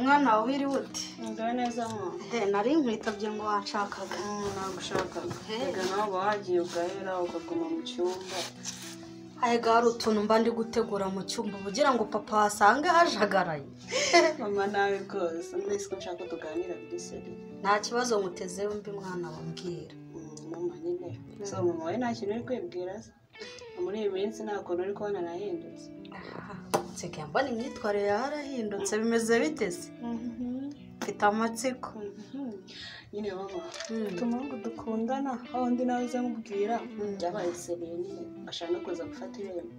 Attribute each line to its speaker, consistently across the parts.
Speaker 1: mwana wawe iri ute
Speaker 2: Ndawe neza mama
Speaker 1: nari nkwitabye ngo wanshakaga
Speaker 2: nagushakaga rega nawe wagiye ugahera ukaguma mu cyumba
Speaker 1: hari utuntu mba ndi gutegura mu cyumba ugira ngo papa asange hajagaraye
Speaker 2: mama nawe rwose mbese ko nshaka tuganira kuri seri
Speaker 1: nta kibazo muteze wumva mwana wambwira
Speaker 2: mama nyine so mama we nta kintu uri kwibwira muri iyi minsi nta kuntu uri kubona nahindutse
Speaker 1: nsigaye mbona imyitwarire yarahindutse bimeze biteze mfite amatsiko
Speaker 2: nyine mama tuma ngo dukundana aho ndi nawe uza nkubwira byabaye seriye nyine ashaka no kuza gufata irembo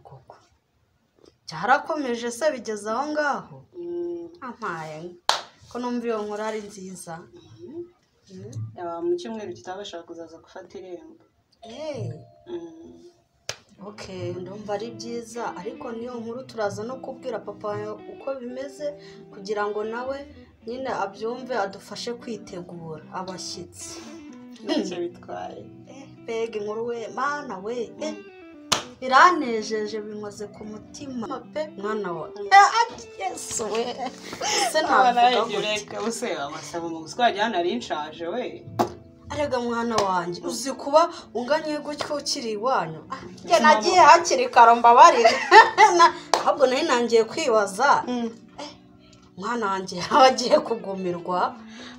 Speaker 1: koko cyarakomeje se bigeze aho ngaho ampaye ko numva iyo nkuru ari nziza
Speaker 2: mu cyumweru kitabashaka kuzaza gufata irembo
Speaker 1: ndumva ari byiza ariko niyo nkuru turaza no kubwira papa uko bimeze kugira ngo nawe nyine abyumve adufashe kwitegura abashyitsi
Speaker 2: ntacyo bitwaye
Speaker 1: mbega inkuru we mana we biranejeje binkoze ku mutima pe mwana wa yesu we se navuga
Speaker 2: gute use amasabo mu guswajya nari nshaje we
Speaker 1: arega mwana wanjye uzi kuba unganye gutyo ukiri iwanyu njye nagiye hakiri kare mbabarire ahubwo nari nangiye kwibaza mwana wanjye abagiye kugumirwa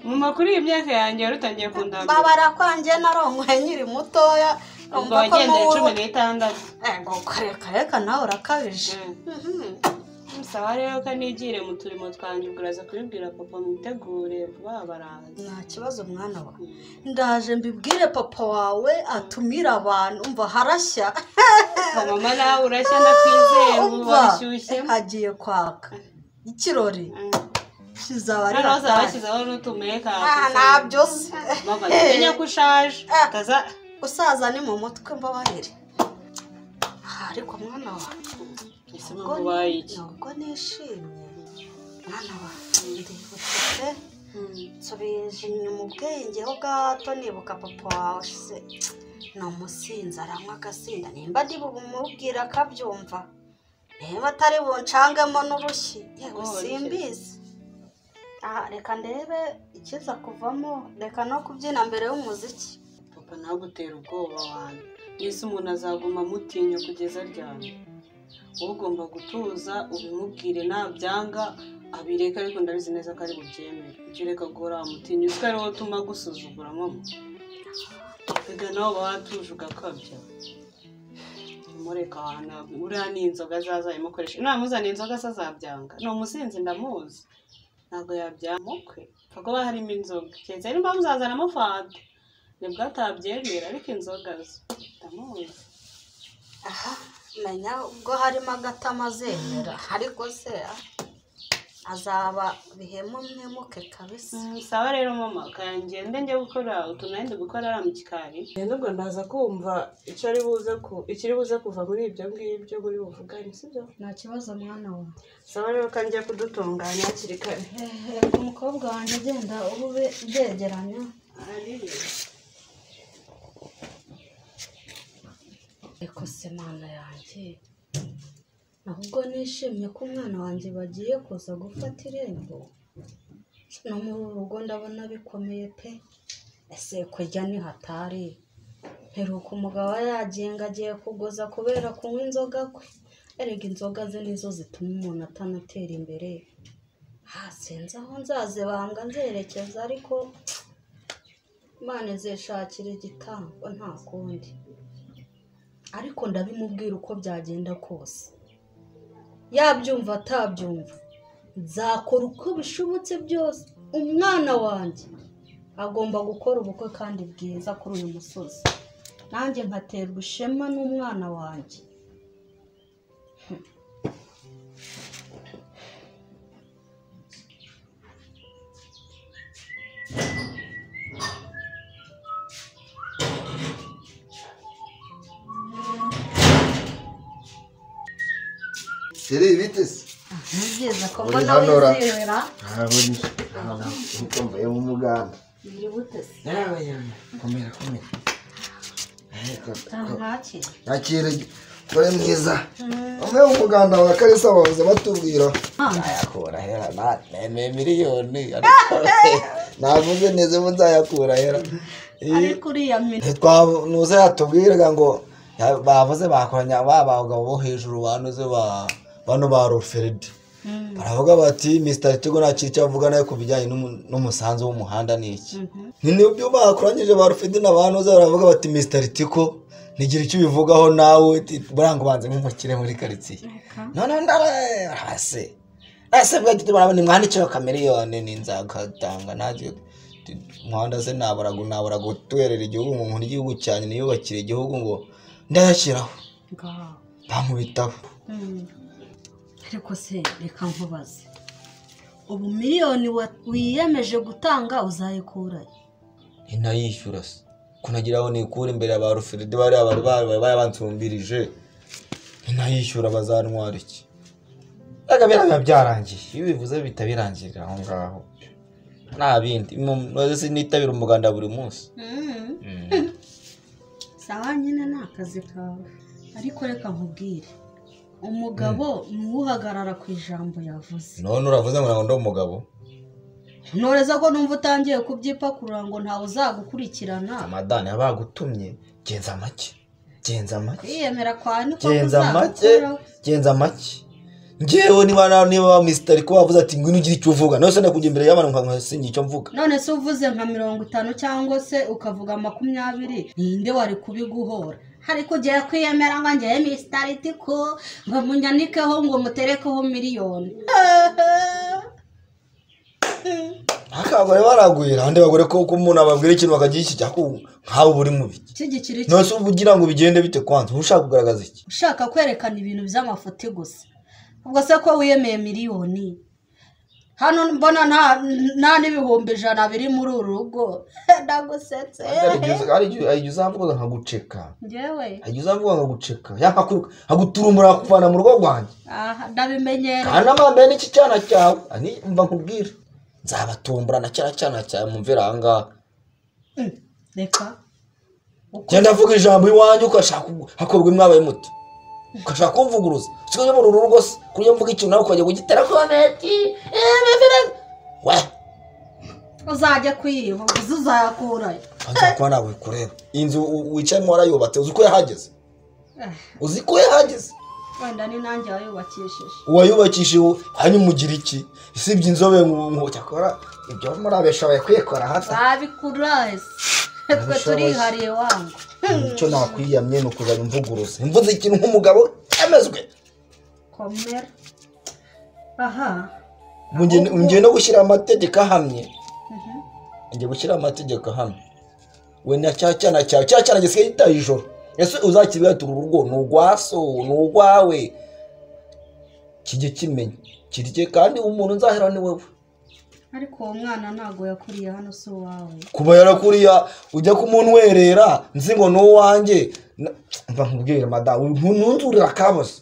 Speaker 2: mu makuru y'imyaka yanjye yarutangiye kundambira
Speaker 1: babara kwanjye narongoye nkiri mutoya
Speaker 2: ubwo wagendeye 16
Speaker 1: ngo reka nawe urakabije
Speaker 2: musaba rero ko nigire mu turimo twanjye uraza kubibwira papa mwitegure vuba baraza
Speaker 1: nta kibazo mwana wa ndaje mbibwire papa wawe atumira abantu umva harashya
Speaker 2: mama nawe urashya nakwizeye washyushye
Speaker 1: hagiye kwaka ikirori kizaba ari
Speaker 2: bashyizeho n'utumeka
Speaker 1: ntabyo se
Speaker 2: mama menya ko ushaje
Speaker 1: usaza ni mu mutwe mbabarire ariko mwana wa nubwo nishimye mwana wa ndibutse nsubije inyuma ubwenge ho gato nibuka papa wawe se ni umusinzi aranywa agasinda nimba ndi bumubwira akabyumva niba atari buncangemo n'urushyi yewe simbizi reka ndebe ikiza kuvamo reka no kubyina mbere y'umuziki
Speaker 2: papa ntagutera ubwoba wanjye yese umuntu azaguma amutinya kugeza ryari wowe ugomba gutuza ubimubwire nabyanga abireka ariko ndabizi neza ko ari bubyemere icyo reka guhora amutinya uzi ko ari wowe utuma gusuzugura mama reka nawe uba watuje ugakabya umureka ahantu uriya ni inzoga azayimukoresha namuzana inzoga se azabyanga ni umusinzi ndamuzi ntabwo yabyamukwe pfa kuba harimo inzoga keretse nimba muzazanamo fanta nibwo atabyemera ariko inzoga zo ndamuzi
Speaker 1: menya ubwo harimo agatama azemera ariko se azaba bihemo mwemuke kabisa
Speaker 2: sawa rero mama kangende njye gukora utunandi gukora ara mu kikari nubwo ndaza kumva ikiri buze kuva muri ibyo ngibyo muri buvugane sibyo
Speaker 1: nta kibazo mwana wawe
Speaker 2: sawa rero kanjye kudutunganya hakiri kare
Speaker 1: umukobwa wanjye agenda ube byegeranya ariko se mana yanjye ahubwo nishimye ko umwana wanjye bagiye kuza gufata irembo no mu rugo ndabona bikomeye pe ese kurya ni hatari heruka umugabo yagiye ngo agiye kugoza kubera kunywa inzoga kwe erega inzoga ze nizo zituma umuntu atanatera imbere sinzi aho nzazibanga nzerekeza ariko Imana izishakira igitambo nta kundi ariko ndabimubwira uko byagenda kose yabyumva atabyumva nzakora uko bishobotse byose umwana wanjye agomba gukora ubukwe kandi bwiza kuri uyu musozi nanjye nkaterwa ishema n'umwana wanjye
Speaker 3: Seri bitese.
Speaker 1: Nibyiza ko mbona wizihira.
Speaker 3: Ukumva yo mu muganda.
Speaker 1: Biri butese.
Speaker 3: Yawe komera. nakira dore mwiza umwe umuganda wa Kalisa bavuze batubwira ayakura hera na miliyoni navuze neze muzayakura hera
Speaker 1: ariko uriya mini
Speaker 3: twanuze yatubwiraga ngo bavuze bakoranya babagabo bo hejuru banuze bano ba Rofered baravuga bati Mr. Tigo nacyo avuga nayo kubijyanye n'umusanzu w'umuhanda niki nibyo bakoranyije ba Rofered n'abanuze baravuga bati Mr. Tigo nigira icyo bivugaho nawe burango banze nk'umukire muri quartier none ndarase bwagite barabona mwandike kamiliyoni ninzakatanga naje muhanda se nabara gutwerera igihugu mu nkuru igihugu cyane niyubakire igihugu ngo ndayashyiraho bamubitaho
Speaker 1: ariko se reka nkubaze ubu miliyoni wiyemeje gutanga uzayikura
Speaker 3: inayishyura se kunagiraho nikura imbere ya ba Rofered bari bansumbirije inayishyura bazantwara iki agabira byarangiye iyo bivuze bitabirangirira aho ngaho nta bindi noze nitabira umuganda buri munsi
Speaker 1: sawa nyine nakazi kawe ariko reka nkubwire umugabo nuhagarara ku ijambo yavuze
Speaker 3: none uravuze ngo ndo umugabo
Speaker 1: noreza ko numva utangiye kubyipakurura ngo ntawe uzagukurikirana
Speaker 3: amadani yabagutumye genza make
Speaker 1: yemera kwa niko
Speaker 3: genza make ngewe niba Mr. ko wavuze ati ngwino ugira icyo uvuga none se nakujya imbere y'abantu nkasingi icyo mvuga
Speaker 1: none se uvuze nka 50 cyangwa se ukavuga 20 ninde wari kubiguhora ariko ugiye kwiyemera ngo ngiye Mr. ko ngo munyanikeho ngo muterekeho miliyoni
Speaker 3: akagore baragwira ande bagore ko umuntu ababwira ikintu bakagishya nkaho buri mubi none se uvugira ngo bigende bite kwanza ushaka kugaragaza iki
Speaker 1: ushaka kwerekana ibintu by'amafoto gusa ubwo se ko wiyemeye miliyoni hano mbona nta n'ibihumbi 100 biri muri uru rugo ndagusetse
Speaker 3: ari uzavuga nkaguceka
Speaker 1: ngewe
Speaker 3: ari uzavuga nkaguceka haguturumura kuvana mu rugo rwanjye
Speaker 1: ndabimenyera
Speaker 3: kana mambe n'iki cyana cyawe ani mva nkubwira nzabatumbura na cyana cyawe mumvira hanga
Speaker 1: reka
Speaker 3: cyenda vuga ijambo iwanjye ukashaka hakorwa imwabaye muto ukashaka kumvuguruza siko mu rugo se kuriye mvuga ikintu nawe ukajya kugitera kometi we
Speaker 1: uzajya kwiba uzayakura
Speaker 3: kwa nawe kureba inzu wicayemo warayubatse uzi ko yahageze
Speaker 1: wenda ni nanjye
Speaker 3: wayubakishije hanyuma mugira iki isibye inzobe ngo cyakora ibyo murabeshabaye kwikora hata
Speaker 1: babikurahe twe turihariye wangu
Speaker 3: icyo nakwiyamye no kuzanya imvuguruza imvuze ikintu nk'umugabo emezwe
Speaker 1: komera aha
Speaker 3: ngiye no gushyira amategeko ahamye ngiye gushyira amategeko ahamye we na cyana gisigaye itaye ijoro ese uzakibwira ati urugo n'ugwaso n'ugwawe kijye kimenya kirye kandi umuntu nzahera ni wewe
Speaker 1: ariko uwo mwana ntago yakuriye hano so wawe
Speaker 3: kuba yarakuriya ujya kumunwerera nzi ngo no wanjye mva nkubwire madamu ntunzurira kaboze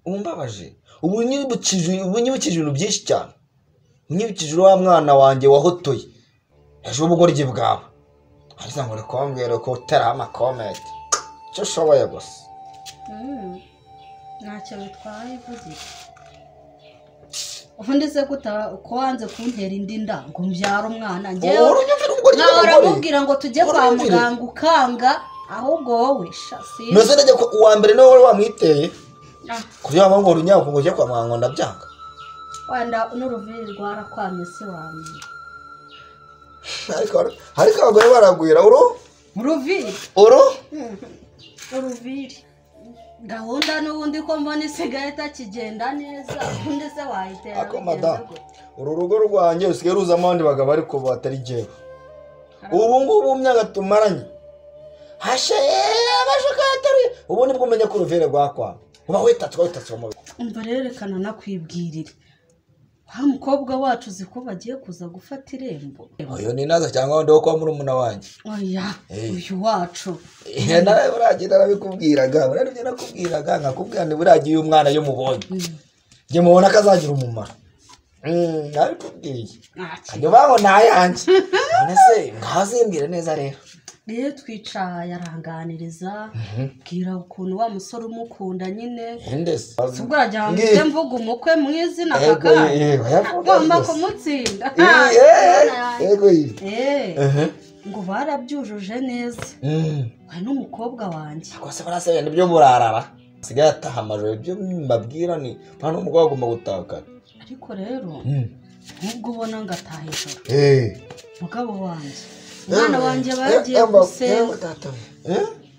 Speaker 3: umbabaje ubu nyibukije ibintu byinshi cyane unyibukije wa mwana wanjye wahotoye ejo ubugoryi bwawe ariko ngo rekombere ko utera amakomete cyo shoboye gusa
Speaker 1: ntacyo bitwaye vugira ubundi se ko wanze kuntera indi nda ngo mbyara umwana ngewe uramubwira ngo tujye kwa muganga ukanga ahubwo wowe shasi
Speaker 3: nose najya uwa mbere nawe wamwiteye kugira ngo urunyago ngo ujye kwa muganga ndabyanga
Speaker 1: wanda n'uruviri rwarakwamye se wawe
Speaker 3: ariko abagore baragwira
Speaker 1: uruviri gahunda n'ubundi ko mbona isigaye itakigenda neza ubundi se wayitera
Speaker 3: ako madamu uru rugo rwanjye rusigaye ruzamo abandi bagabo ariko batari jyewe ubu ngubu myaka tumaranye hashaye amashuka yateruye ubu nibwo umenya ko uruvere rwakwama uba witatse mu
Speaker 1: umva rerekana nakwibwirira wa mukobwa wacu uzi ko bagiye kuza gufata irembo
Speaker 3: oyo ni naza cyangwa wandi wo kwa murumuna wanjye
Speaker 1: oya uyu wacu
Speaker 3: nawe buragenda nabikubwiraga buraribyo nakubwiraga nkakubwira ni buragiye umwana yo mubonye njye mubona akazagira umumaro nabikubwiye kandi baho nayanjye none se ngazimbire neza rero
Speaker 1: rero twica yaranganiriza bwira ukuntu wa musore umukunda nyine ubwo urajya ngo mvuga umukwe mu izina agomba kumutsinda ngo barabyujuje neza we n'umukobwa wanjye
Speaker 3: rwose barasaba ibintu byo murarara sigaye ataha amajoro ibyo mbabwira ni nta n'umugabo agomba gutaka
Speaker 1: ariko rero nk'ubwo ubona ngo ataha ijoro mugabo wanjye umwana wanjye aba yagiye gusenga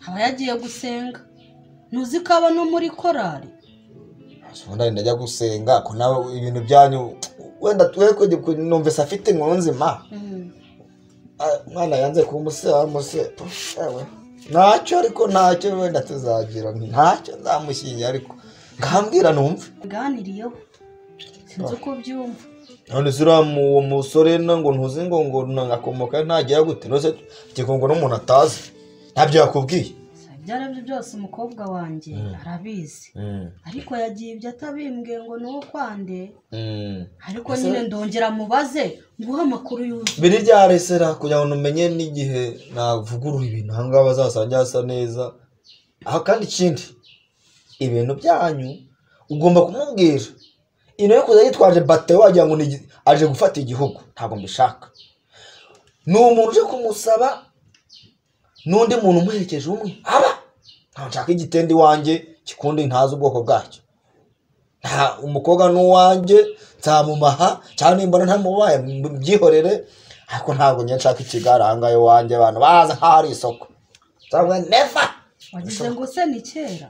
Speaker 1: aba yagiye gusenga ntuzi ko aba no muri korari
Speaker 3: ubundi ndajya gusenga ko nawe ibintu byanyu wenda numvise afite inkuru nzima mwana yanze kumuseba ntacyo ariko ntacyo wenda tuzagira ntacyo nzamushyingira ariko ngambwira numve
Speaker 1: nganiriyeho sinzi uko byumva
Speaker 3: none zura mu musore ngo ntuzi ngo ngakomoka ntagira gute nose kigongo n'umuntu atazi ntabyo yakubwiye
Speaker 1: byarabyo byose umukobwa wanjye arabizi ariko yagiye ibyo atabimbwiye ngo nuwo kwande ariko nyine ndongera mubaze nguha amakuru yuzuye
Speaker 3: biri ryaresera kugira ngo umenye n'igihe navugurura ibintu ahangaha bazasanga hasa neza aho kandi ikindi ibintu byanyu ugomba kumubwira ino yo kuza yitwaje bate wagira ngo aje gufata igihugu ntabwo mbishaka ni umuntu uje kumusaba n'undi muntu umuherekeje umwe ntabwo nshaka igitende iwanjye kikundi ntazi ubwoko bwacyo nta umukobwa n'uwanjye nzamumaha cyangwa nimbona ntamubaye byihorere ariko ntabwo njye nshaka ikigare ahangahe iwanjye abantu baza nk'aho ari isoko nzabona neva
Speaker 1: wagize ngo se ni kera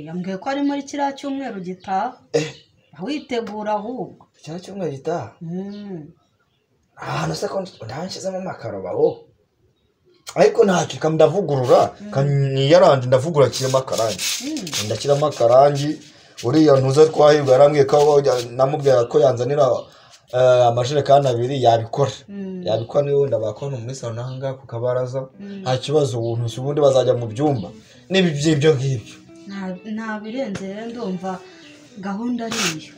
Speaker 1: yambwiye ko ari muri kiriya cyumweru gitaha witegura ahubwo
Speaker 3: kiriya cyumweru gitaha ahantu se ko ntanshyizemo amakaro baho ariko ntacyo ndavugurura yaranje ndavugura kirimo akarangi ndashyiramo akarangi uriya ntuza twahirwa yarambwiye ko namubwira ko yanzanira amajerekani 2 yabikora niwe ndabakora muri salo nanga ku kabaraza nta kibazo ubuntu ubundi bazajya mu byumba n'ibyo ngibyo
Speaker 1: nta birenze rero ndumva gahunda ari iyo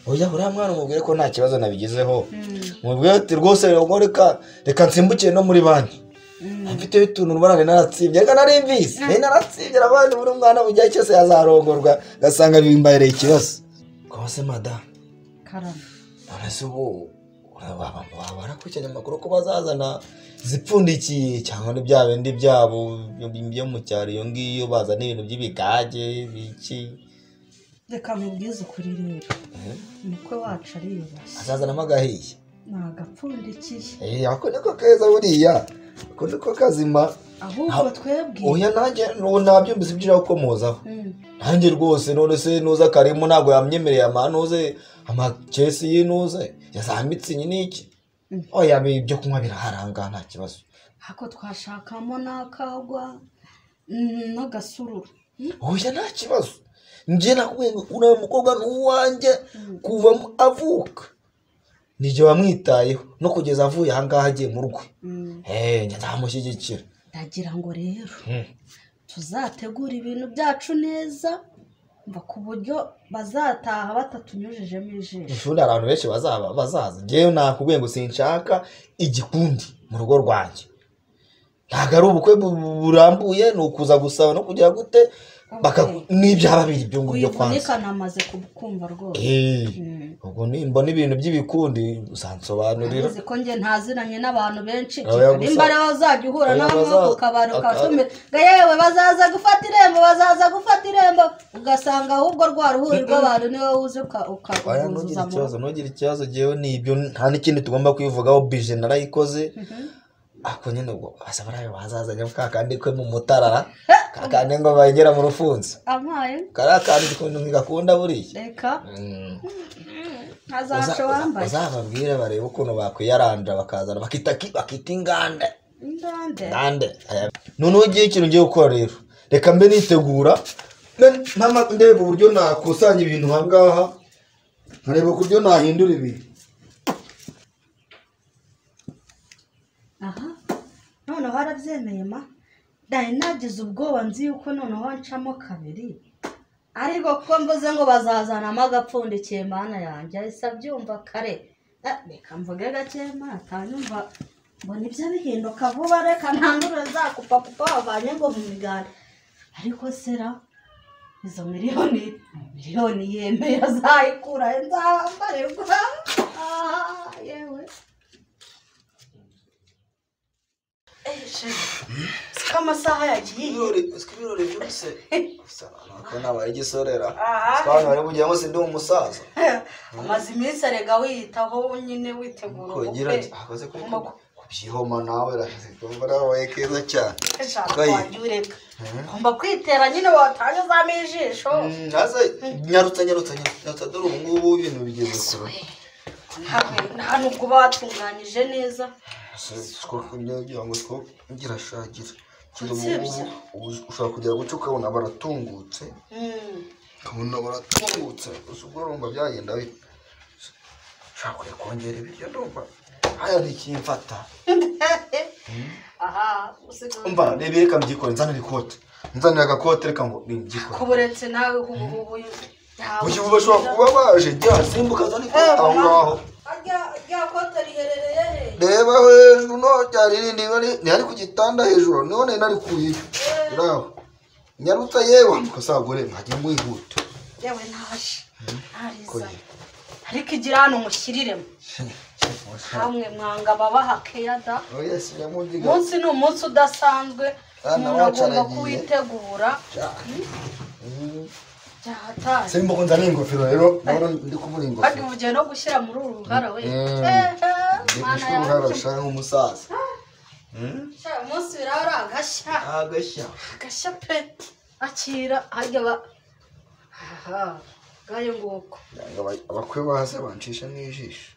Speaker 3: oya uriya mwana umubwire ko nta kibazo nabigezeho mubwire ati rwose reka nsimbukiye no muri banki mfite utuntu n'uburane naratsibye reka narimvise naratsibye abandi buri mwana mu gihe cyose yazarongorwa gasanga bimbayereye ikibazo kose madame
Speaker 1: karame
Speaker 3: nonese ubu barakurikiranye amakuru ko bazazana zipfundikiye cyangwa ni bya bindi byabo byo mu cyaro iyo ngiyo bazana ibintu by'ibigage biki
Speaker 1: reka mubwize ukuri rero umukwe wacu ariyubashye
Speaker 3: azazanamo agahiye
Speaker 1: nagapfundikiye
Speaker 3: ako niko keza buriya ako niko kazima
Speaker 1: ahubwo twebwe
Speaker 3: oya nanjye nabyumvise ibyo ukomozaho nanjye rwose none se nuza karimo ntabwo yamyemereye amanuze amakesi yinuze yazambitse n'iki oya ibyo kunywa biraharanga nta kibazo
Speaker 1: hako twashakamo n'akagwa n'agasururu
Speaker 3: oya nta kibazo njye nakubwiye ngo uriya mukobwa n'uwanjye kuva avuka nijye wamwitayeho no kugeza avuye ahangaha agiye mu rwe njye ntamushyigikira
Speaker 1: ndagira ngo rero tuzategura ibintu byacu neza ku buryo bazataha batatunyujijemo ijisho
Speaker 3: ushobora abantu benshi bazaza njyewe nakubwiye ngo sinshaka igikundi mu rugo rwanjye ntabwo ari ubukwe burambuye ni ukuza gusaba no kugira gute n'ibyaba biri ibyo ngibyo kwanza
Speaker 1: wivunika namaze kumva rwose
Speaker 3: ubwo nimbona ibintu by'ibikundi uzansobanurira
Speaker 1: uzi ko njye ntaziranye n'abantu benshi nimba rero uzajya uhura nabo ku kabari ukatumira ngo yewe bazaza gufata irembo ugasanga ahubwo rwa ruhuri rw'abantu niwe uzi ukaguzuza
Speaker 3: ntugire ikibazo njyewe nibyo nta n'ikindi tugomba kwivugaho bije narayikoze ako nyine ubwo basa barayo bazazanye kakandi kwe mu mutarara kakandi ngo bagera mu rufunzo
Speaker 1: amaye
Speaker 3: karakandi ngakunda buriya
Speaker 1: reka ntazaco wambaye
Speaker 3: bazababwire barebe ukuntu bakwiyaranja bakazana bakita ingande none ugiye ikintu ngiye gukora rero reka mbe nitegura ndeba uburyo nakusanya ibintu ahangaha nkareba uburyo nahindura ibintu
Speaker 1: aha noneho harabyemeye ma dani nagize ubwoba nzi yuko noneho ncamo kabiri ariko ko mvuze ngo bazazanamo agapfundikiye mana yanjye ahise abyumva kare reka mvuge gake ma atanyumva mbona ibyo bihinduka vuba reka ntandure zakupa wavanye ngo mu miganda ariko sera izo miliyoni yemeye azayikura nzambarirwa yewe siko amasaha yagiye
Speaker 3: ibirori byose ko nabaye igisorera twabona bari kugira ngo sindi umusaza
Speaker 1: amaze iminsi arega wiyitaho nyine witegura ubukwe
Speaker 3: kubyihoma nawe rabaye keza cyane
Speaker 1: ugomba kwitera nyine watange uzamo ijisho
Speaker 3: nyarutsa dore ubu ngubu ibintu bigeze kure
Speaker 1: nta nubwo uba watunganyije neza
Speaker 3: kugira ngo twogira shagira ushobora kugera guca ukabona baratungutse gusa ubwo urumva byagenda ushaka kujya kongera ibiryo ndumva haya ntikimfata umva reba reka mbyikore nzanira ikote nzanira agakote reka ngo nimbyikore
Speaker 1: kuburetse nawe
Speaker 3: ubu bashobora kuba baje simbuka zana ikote aho ngaho
Speaker 1: rya kote riherereye he
Speaker 3: reba hejuru no ryari rindi ntihari ku gitanda hejuru niho nari narikuyeyo iraho nyarutsa yewe mukasagore mwajya mwihuta
Speaker 1: yewe ntaje ntarizanye ariko igira hano mushyiriremo hamwe mwanga babaha keyada umunsi ni umunsi udasanzwe umuntu agomba kuwitegura
Speaker 3: simbuka nzana ingofero rero ndabona ndi kubura ingofero
Speaker 1: kandi ugiye no gushyira muri uru ruhara we
Speaker 3: gushyira uruhara rushaka nk'umusaza
Speaker 1: umunsi biraba ari agashya pe akira harya ngayo nguko
Speaker 3: abakwe baze bancisha n'ijisho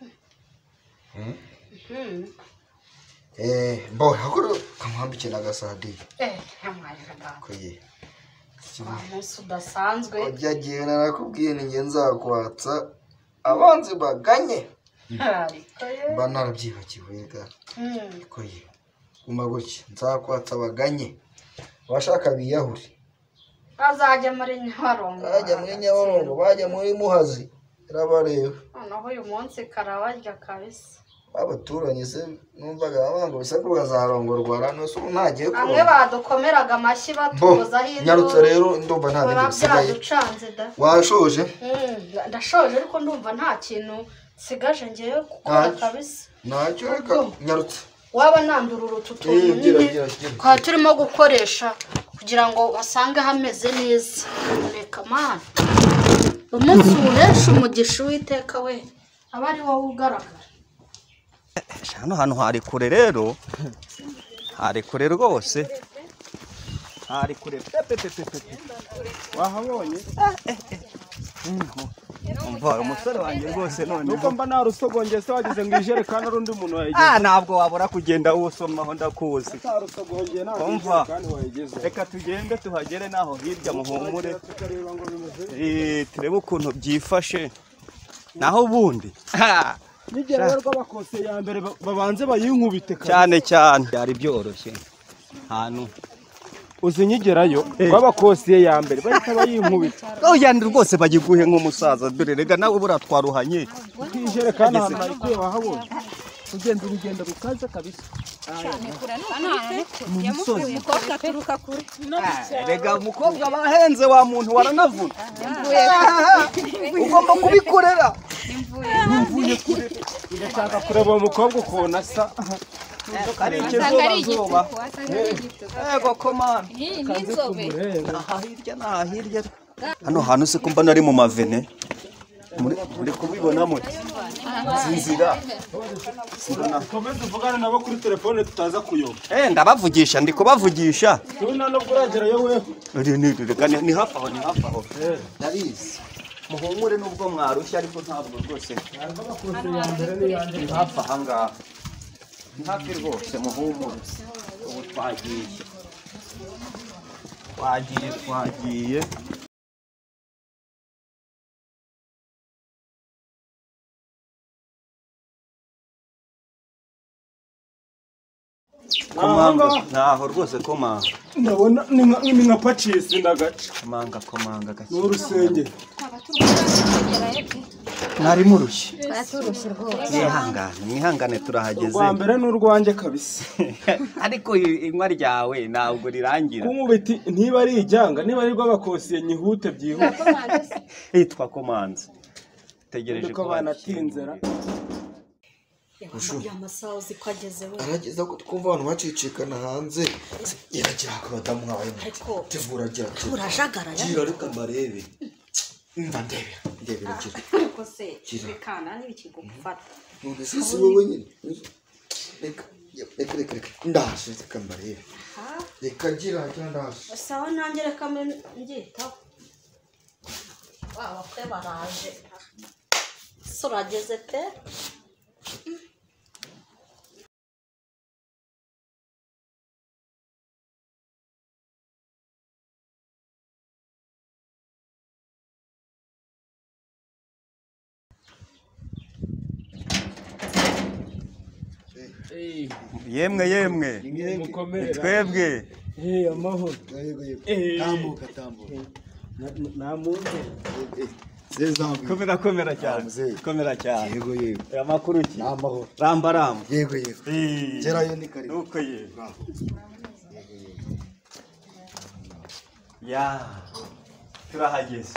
Speaker 3: mbohe hakuru kamuhambike n'agasadiye
Speaker 1: umunsi udasanzwe
Speaker 3: ujyagiye narakubwiye ninjye nzakwatsa abanzi baganye mba narabyibagiwe ikoye guma gutya nzakwatsa baganye abashaka biyahure
Speaker 1: bazajya muri Nyabarongo
Speaker 3: bajya muri Muhazi irabareba
Speaker 1: noneho uyu munsi karabarya kabisa
Speaker 3: abaturanyi se numvaga abango bisa ko bazarongorwa rano so ntagiye ko
Speaker 1: amwe badukomeraga amashyi batubuza hino
Speaker 3: nyarutse rero ndumva nta bintu bisigaye washoje
Speaker 1: ndashoje ariko ndumva nta kintu sigaje ngiye gukora kabisa
Speaker 3: ntacyo reka nyarutse
Speaker 1: waba nandurura ututuntu nyine kwa turimo gukoresha kugira ngo basange hameze neza reka mana umunsi uhesha umugisha w'iteka we aba ari wowe ugaragara
Speaker 4: hano hantu hari kure rero hari kure rwose hari kure
Speaker 5: wahabonye
Speaker 4: umva umusore wanjye rwose none
Speaker 5: nuko mba narusogongeye se wagize ngo ijerekani ari undi muntu wayigeze
Speaker 4: ntabwo wabura kugenda usomaho ndakuzi
Speaker 5: utarusogongeye ntabwo
Speaker 4: umva
Speaker 5: wayigeze
Speaker 4: reka tugende tuhagere naho hirya muhumure turebe ukuntu byifashe naho ubundi
Speaker 5: nigera rero rw'abakose ya mbere babanze bayinkubite
Speaker 4: cyane byari byoroshye hantu
Speaker 5: uzinyigerayo rw'abakosiye ya mbere bahita bayinkubita
Speaker 4: yandi rwose bagiguhe nk'umusaza dore rega nawe buratwaruhanye
Speaker 5: ijerekani ahantu nayikuye wahabonye ugenda urugendo rukaze kabisa
Speaker 6: umukobwa aturuka kure
Speaker 4: rega umukobwa bahenze wa muntu waranavuna ugomba kubikorera
Speaker 5: imvuye kure ugashaka kureba uwo mukobwa ukuntu asa
Speaker 4: ari ikizuba yego komana hirya hano hantu se kumba nari mu mavene muri kubibona muti zinzira
Speaker 5: komeza uvugana nabo kuri telefone tutaza kuyoba
Speaker 4: ndabavugisha ndi kubavugisha
Speaker 5: tuna no kuragerayo wewe
Speaker 4: ni hafi aho ndabizi muhumure nubwo mwarushya ariko ntabwo rwose ni hafi aha ngaha ni hafi rwose muhumure ubu twagiye komanga naho rwose komanga
Speaker 5: ndabona ni nka pacisi ndagaca
Speaker 4: komanga gake
Speaker 5: n'urusenge
Speaker 4: mwari murushye
Speaker 6: twaturushye rwose
Speaker 4: mwihangane turahageze
Speaker 5: urwa mbere n'urwanjye kabisa
Speaker 4: ariko inkwa ryawe ntabwo rirangira
Speaker 5: kumubiti ntiba ari ijyanga niba ari rw'abakosiye nyihute byihuse
Speaker 4: hitwa komanzi tegereje
Speaker 5: ko banatinze ra
Speaker 1: amasaha uzi ko ageze we
Speaker 3: arageza ko twumva abantu bacicikana hanze yaragira akabadamu nkabaye
Speaker 1: ariko
Speaker 3: tegura agira
Speaker 1: urajagara
Speaker 3: gira reka mbarebe ndebera gira
Speaker 1: ariko se bikana n'ibikigufata
Speaker 3: none se wowe nyine reka ndaje reka mbarebe reka gira ndaje
Speaker 1: sawa nanjye reka mbyitaho bakwe baraje so urageze pe
Speaker 4: yemwe twebwe
Speaker 5: amahoro
Speaker 3: tambuka
Speaker 5: namuntu
Speaker 4: komera cyane
Speaker 3: yego
Speaker 4: amakuru ki
Speaker 3: amahoro
Speaker 4: ramba
Speaker 3: yego gerayo ni kare
Speaker 4: nuko ya turahageze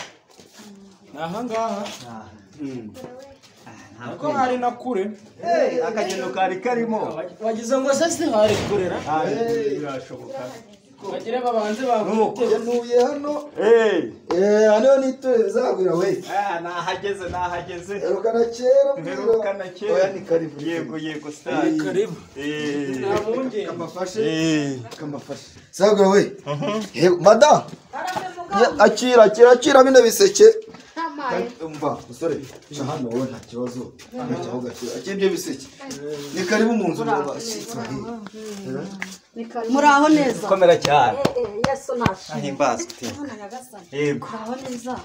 Speaker 5: ahangaha ntabwo hari na kure
Speaker 4: akagendo kari karimo
Speaker 5: wagize ngo se hari kurera
Speaker 4: birashoboka
Speaker 5: bagire babanze bagute
Speaker 3: nuye hano hano nitoye zagwira we
Speaker 4: nahageze
Speaker 3: herukana kera oya ni karibu
Speaker 4: yego stari
Speaker 5: karibu namunge
Speaker 3: kamafashe zagwira we madam akira bino biseke umva musore hano wowe nta kibazo ntaho gakira akibye biseke ni karibu mu nzu
Speaker 1: muraho neza
Speaker 4: komera cyane
Speaker 1: yesu nashimye
Speaker 4: ahimbazwe yego
Speaker 1: muraho neza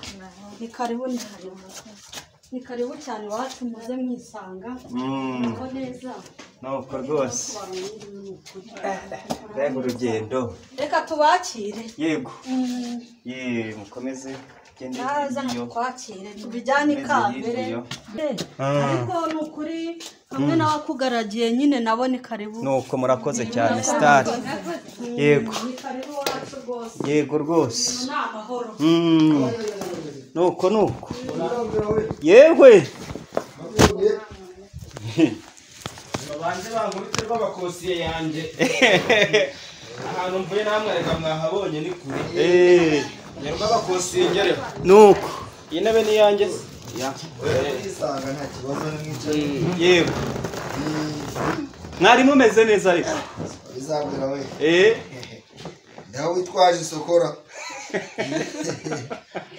Speaker 1: ni karibu cyane wacu muze mwisanga muraho neza
Speaker 4: nuko rwose rega urugendo
Speaker 1: reka tubakire
Speaker 4: yego mukomeze
Speaker 1: naza twakire tubijyane ikambere ariko ni ukuri hamwe n'abakugaragiye nyine nabo ni karibu
Speaker 4: nuko murakoze cyane stari yego
Speaker 1: ni karibu wacu rwose
Speaker 4: yego rwose
Speaker 1: ni amahoro
Speaker 4: nuko yewe
Speaker 5: babanze bankubite rw'abakosiye yanjye ahantu mvuye namwe reka mwahabonye ni kure rw'abakosiye ngere
Speaker 4: nuko
Speaker 5: iyi ntebe ni iyanjye
Speaker 3: isanga nta kibazo n'imwicaye
Speaker 4: yego mwari mumeze neza ariko
Speaker 3: bizagwira we nawe witwaje isokora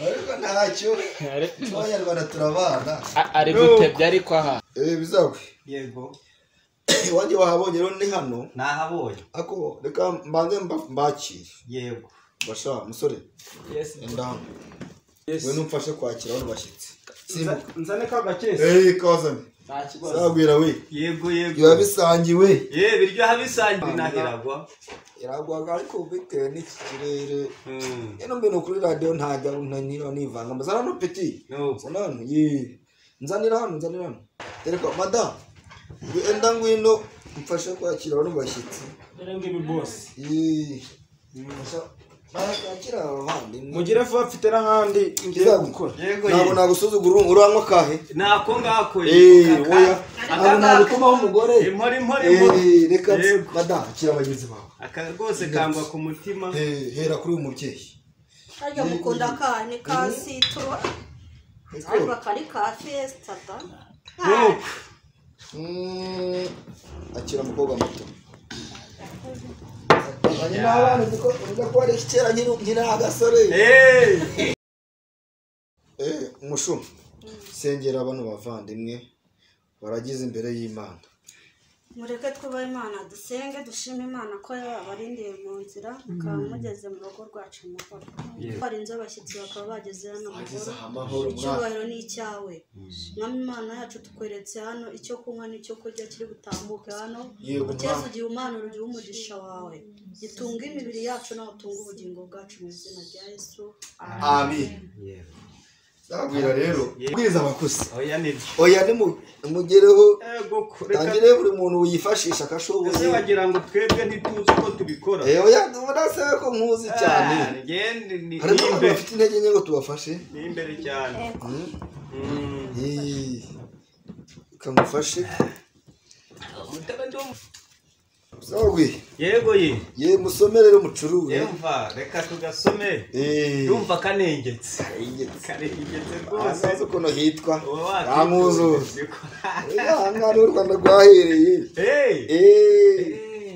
Speaker 3: ariko ntacyo abanyarwanda turabana
Speaker 5: ari gutebya ariko aha
Speaker 3: bizagwe
Speaker 4: yego
Speaker 3: iwanjye wahabonye rero ni hano
Speaker 4: nahabonye
Speaker 3: ako reka mbanze mbakire
Speaker 4: yego
Speaker 3: basha musore enda hano we numfashe kwakira bano bashyitsi
Speaker 5: nzane ka gakese
Speaker 3: kazane
Speaker 5: nta kibazo
Speaker 3: zagwira we
Speaker 4: yego
Speaker 3: biba bisangiwe
Speaker 4: biryoha bisangiwe nahiragwa
Speaker 3: iragwaga ariko bitewe n'iki kirere ino mbere kuri radiyo ntajya nivanga mbazana no peti nzanano nzanira hano tereka madamu enda ngwino mfashe kwakira bano bashyitsi
Speaker 5: dore ngibi boss
Speaker 3: nakira abandi
Speaker 5: mugire vuba mfite n'ahandi ngiye gukora
Speaker 3: ntabwo nagusuzugura uranywa kahe
Speaker 4: nako ngako
Speaker 3: oya ntabwo nagutumaho umugore reka madamu akira abagenzi bawe
Speaker 4: aka rwose kangwa ku mutima
Speaker 3: hera kuri uyu mubyeyi
Speaker 1: ajya mukunda kane ka sitoro ariko kari ka fiesta da
Speaker 3: akira umukobwa muto n'abana uvuga ko ari kera nkiri agasore umushumi sengera bano bavandimwe baragize imbere y'Imana
Speaker 1: mureke twubahe Imana dusenge dushime Imana ko yabarindiye mu nzira bakaba mugeze mu rugo rwacu amahoro barinze abashyitsi bakaba bageze hano amahoro icyubahiro ni icyawe mwami Imana yacu tukweretse hano icyo kunywa n'icyo kurya kiri butambuke hano uteze ugihe umanura ugihe umugisha wawe gitunga imibiri yacu nawe utunga ubugingo bwacu mu izina rya Yesu
Speaker 3: amen Abwira rero ubwiriza abakozi.
Speaker 4: Oya nibyo.
Speaker 3: Oya ni mugereho
Speaker 4: Yego kureka.
Speaker 3: tangire buri muntu uyifashisha akashoboye.
Speaker 4: Ese wagira ngo twebwe ntituzi ko tubikora.
Speaker 3: Oya ndabona ko nkuzi cyane.
Speaker 4: Ngende ni
Speaker 3: Harimo
Speaker 4: imbere.
Speaker 3: abafite intege nke ngo tubafashe.
Speaker 4: Ni imbere cyane.
Speaker 3: Kamufashe. Sawi.
Speaker 4: Yego ye.
Speaker 3: Ye musomerere mucurure.
Speaker 4: Yumva reka tugasome. Yumva kanengetse. Kanengetse rwose.
Speaker 3: Azazo kono hitwa.
Speaker 4: Amuzo.
Speaker 3: Hanga n'u Rwanda rwahereye.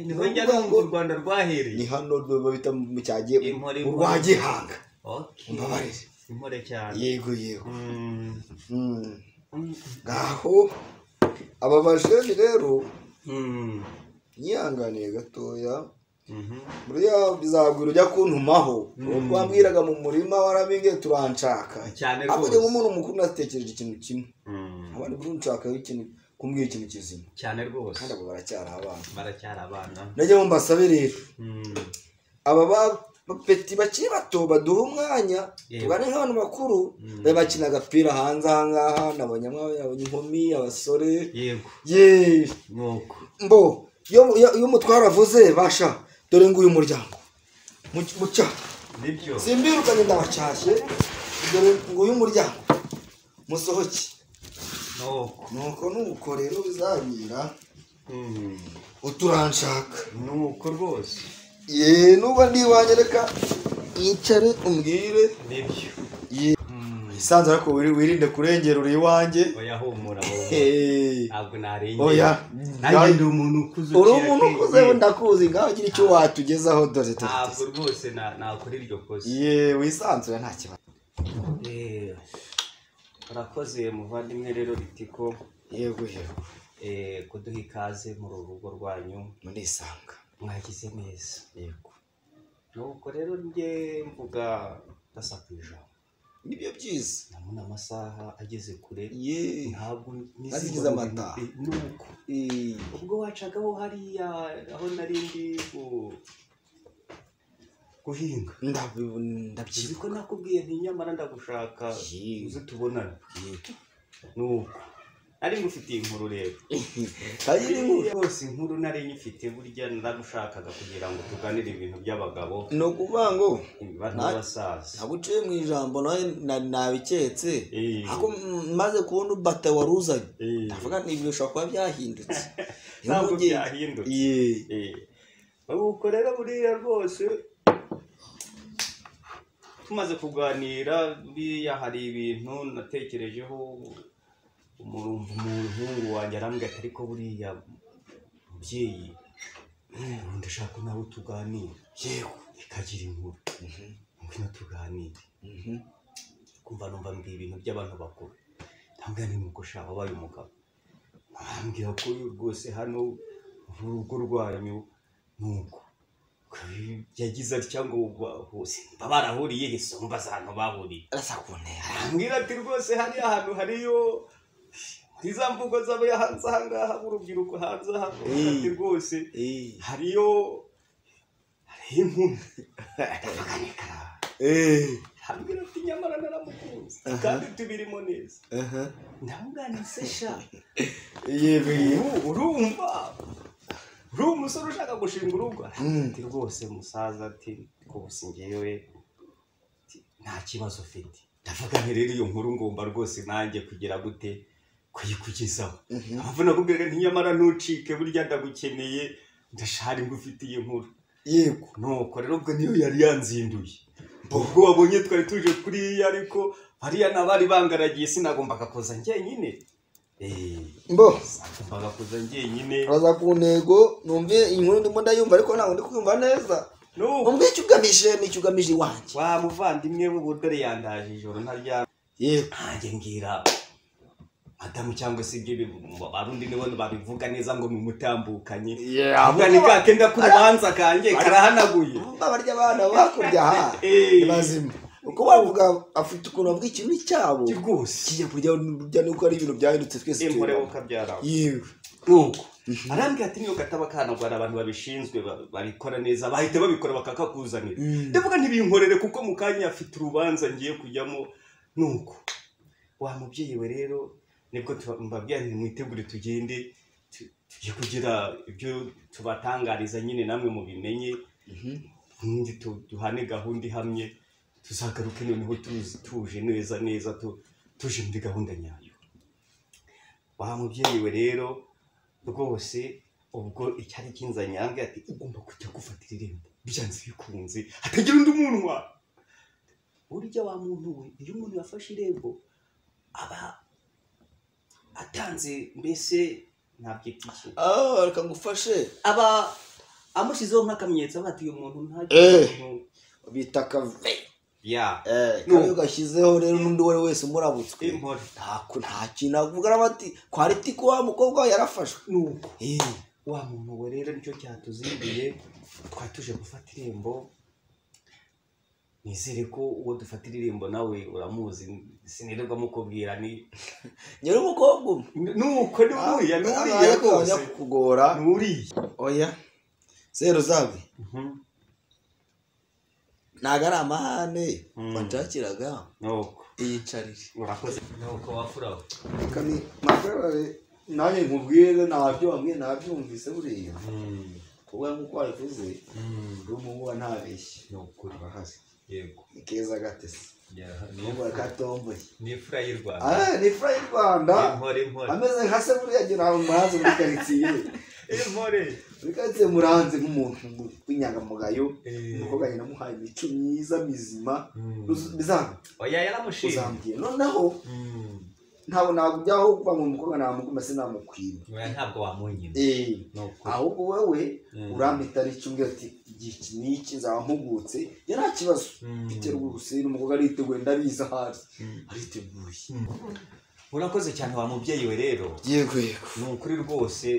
Speaker 4: Niho njya mu Rwanda rwahereye.
Speaker 3: Ni hano babita mu cyagiye mu Rwagihanga.
Speaker 4: Okay.
Speaker 3: Mbabarire.
Speaker 4: Impore cyane.
Speaker 3: Yego. Gaho aba bajeni rero nyihanganiye gatoya buriya bizagwira ujya kuntumaho twambwiraga mu murima warabinge turanshaka ahubwo nk'umuntu mukuru natekereje ikintu kimwe abandi burunshaka ikintu kumbwira ikintu kizima
Speaker 4: cyane rwose
Speaker 3: kandi abo
Speaker 4: baracyari abana
Speaker 3: najye mu mbasabe rero aba bapeti bakiri bato baduha umwanya tugane nk'abantu bakuru bakina agapira hanze ahangaha nabanyamwe inkumi abasore
Speaker 4: nuko
Speaker 3: mbo iyo umutwara avuze basha dore nguyu muryango mucya
Speaker 4: nibyo
Speaker 3: simbirukanye ndabacyashye dore nguyu muryango musohoke nuko rero bizabira uturanshaka
Speaker 4: nuko rwose
Speaker 3: nuba ndiwanyereka yicare umbwire
Speaker 4: nibyo
Speaker 3: isanze ariko wirinde kurengera uri iwanjye
Speaker 4: oya humura ntabwo narengera
Speaker 3: oya
Speaker 4: nanjye ndi umuntu ukuze
Speaker 3: uri umuntu ukuze ndakuzi ngaho gira icyo watugezaho dore
Speaker 4: ntabwo rwose nakora iryo kosa
Speaker 3: wisanzure nta kibazo
Speaker 4: urakoze muvandimwe rero Ritiko
Speaker 3: yego
Speaker 4: kuduha ikaze mu rugo rwanyu
Speaker 3: munisanga
Speaker 4: mwagize neza yego nuko rero njye mvuga ndasakuje
Speaker 3: nibyo byiza
Speaker 4: ndabona amasaha ageze kure ntabwo
Speaker 3: nizigize amata
Speaker 4: nuko ubwo wacagaho hariya aho narindi guhinga ndabyibuka ko nakubwiye nti nyamara ndagushaka uze tubonane nuko ari ngufitiye inkuru rero rwose inkuru nari nyifite burya naragushakaga kugira ngo tuganire ibintu by'abagabo
Speaker 3: ni ukuvuga ngo
Speaker 4: n'abasaza
Speaker 3: ntabwo uciye mu ijambo nawe nabiketse ariko maze kubona ubata wari uzanye ndavuga ngo ibyo bishobora kuba byahindutse
Speaker 4: ntabwo byahindutse nuko rero buriya rwose tumaze kuganira buriya hari ibintu natekerejeho umuhungu wanjye arambwira ati ariko buriya mubyeyi ndashaka nawe tuganire yewe ikagira inkuru ngwino tuganire kumva numva mbwira ibintu by'abantu bakuru ndambwira ni nuko ushaka wabaye umugabo arambwira ko rwose hano urugo rwanyu nuko yagize atya ngo hose barahuriye isumba z'ahantu bahuriye arambwira ati rwose hariya ahantu hariyo iza mvugo z'abaya hanze ahangaha urubyiruko hanze aha ati rwose hariyo inkumi hambwira ati nyamara naramukunze kandi tubirimo neza ndamugana sesha urumva uri umusore ushaka gushinga urugo ati rwose musaza ati rwose ngewe nta kibazo ufite ndavuga nti rero iyo nkuru ngomba rwose nanjye kugira gute kuyikugezaho mpamvu nakubwira nti nyamara ntucike burya ndagukeneye ndashari ngufitiye inkuru yego nuko rero ubwo niyo yari yanzinduye ubwo wabonye twari tuje kuriya ariko hariya nabari bangaragiye sinagombaga kuza njyenyine
Speaker 3: mbo
Speaker 4: sagombaga kuza njyenyine
Speaker 3: baza ku ntego numve inkuru ndimo ndayumva ariko ntabwo ndi kuyumva neza numve icyo ugamije n'icyo ugamije iwanjye
Speaker 4: wa muvandimwe w'ubudore yandaje ijoro ntaryama
Speaker 3: yego
Speaker 4: nanjye ngira madamu cyangwa se ibyo barundi nibo babivuga neza ngo mumutambukanye ahubwo ni kakenda k'urubanza kanjye karahanaguye
Speaker 3: barya abana bakurya aha bazima uko bavuga afite ukuntu bavuga ikintu cyabo
Speaker 4: rwose
Speaker 3: kijya kurya nuko ari ibintu byahindutse twese
Speaker 4: impore ukabyara
Speaker 3: yewe
Speaker 4: nuko arambwira ati niyo gataba kanagwara abantu babishinzwe babikora neza bahita babikora bakakakuzanira ndavuga ntibinkorere kuko mu kanya afite urubanza ngiye kujyamo nuko
Speaker 7: wa mubyeyi we rero nibwo mbabwira nti mwitegure tugende tugiye kugira ibyo tubatangariza nyine namwe mu bimenye ubundi duhane gahunda ihamye tuzagaruke noneho tuje neza tuje muri gahunda nyayo. Wa mubyeyi we rero rwose ubwo icyari kinzanye yambwiye ati ugomba kujya gufatira irembo byanze bikunze hatagira undi munwa. Burya wa muntu we iyo umuntu yafashe irembo aba atanze mbese ntabyitiki
Speaker 3: reka ngufashe
Speaker 7: aba amushizeho nk'akamenyetso bati uyu muntu ntajya
Speaker 3: bita kave
Speaker 7: ya
Speaker 3: iyo gashyizeho rero n'undi uwo wese umurabutswe nta kintu avuga bati kwariti ko wa mukobwa yarafashwe
Speaker 7: nuko wa muntu we rero nicyo cyatuzinduye twatuje gufata irembo. Nizere ko uwo dufatira irembo nawe uramuzi sinirirwa mukubwira ni
Speaker 3: nyiri umukobwa
Speaker 7: nuko nuriya rwose
Speaker 3: kugora
Speaker 7: nuriya
Speaker 3: oya zero zabe ntago ari amahane wanshakiraga
Speaker 7: nuko
Speaker 3: iyicarire
Speaker 7: urakoze nuko wafuraho
Speaker 3: kani magarare nanjye nkubwire ntabyo bamwe nabyumvise buriya kuba nk'uko wabivuze uri umuhungu wa ntabeshye
Speaker 7: nukuri
Speaker 3: urahazi
Speaker 7: yego
Speaker 3: ni keza gatese
Speaker 7: niba
Speaker 3: katomboye
Speaker 7: ni fura y'u Rwanda
Speaker 3: ni fura y'u Rwanda ameze nka se buriya agira umuhanzi muri karitsiye muri karitsiye muranze nk'umuntu w'inyangamugayo umukobwa nyina amuhaye imico myiza mizima bizanga
Speaker 7: oya yaramushimye
Speaker 3: uzambwiye noneho ntabwo nagujyaho kuba mu mukobwa namukuma se namukwira
Speaker 7: oya ntabwo wamunyima
Speaker 3: ahubwo wewe uramita ari cyo mbwira ati iki niki nzaba mpugutse ya nta kibazo biterwa uruseri umukobwa ariteguye ndabiza hasi ariteguye.
Speaker 7: Urakoze cyane wa mubyeyi we rero
Speaker 3: yego
Speaker 7: ni ukuri rwose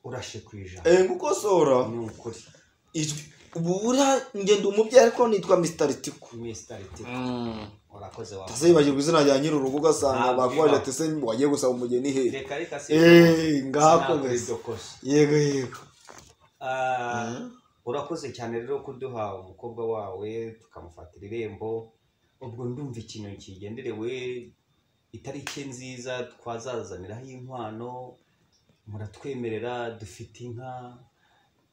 Speaker 7: urashe kwijana
Speaker 3: ngukosora
Speaker 7: ni ukuri
Speaker 3: ubu buriya ngenda umubyeyi ariko nitwa Mr. Ritiko
Speaker 7: urakoze wa
Speaker 3: tazibagirwa izina rya nyiri urugo ugasanga bakwaje ati se wagiye gusaba umugeni he
Speaker 7: reka
Speaker 3: ngako yego
Speaker 7: urakoze cyane rero kuduha umukobwa wawe tukamufatira irembo. Ubwo ndumva ikintu kigenderewe itariki nziza twazazaniraho inkwano muratwemerera dufite inka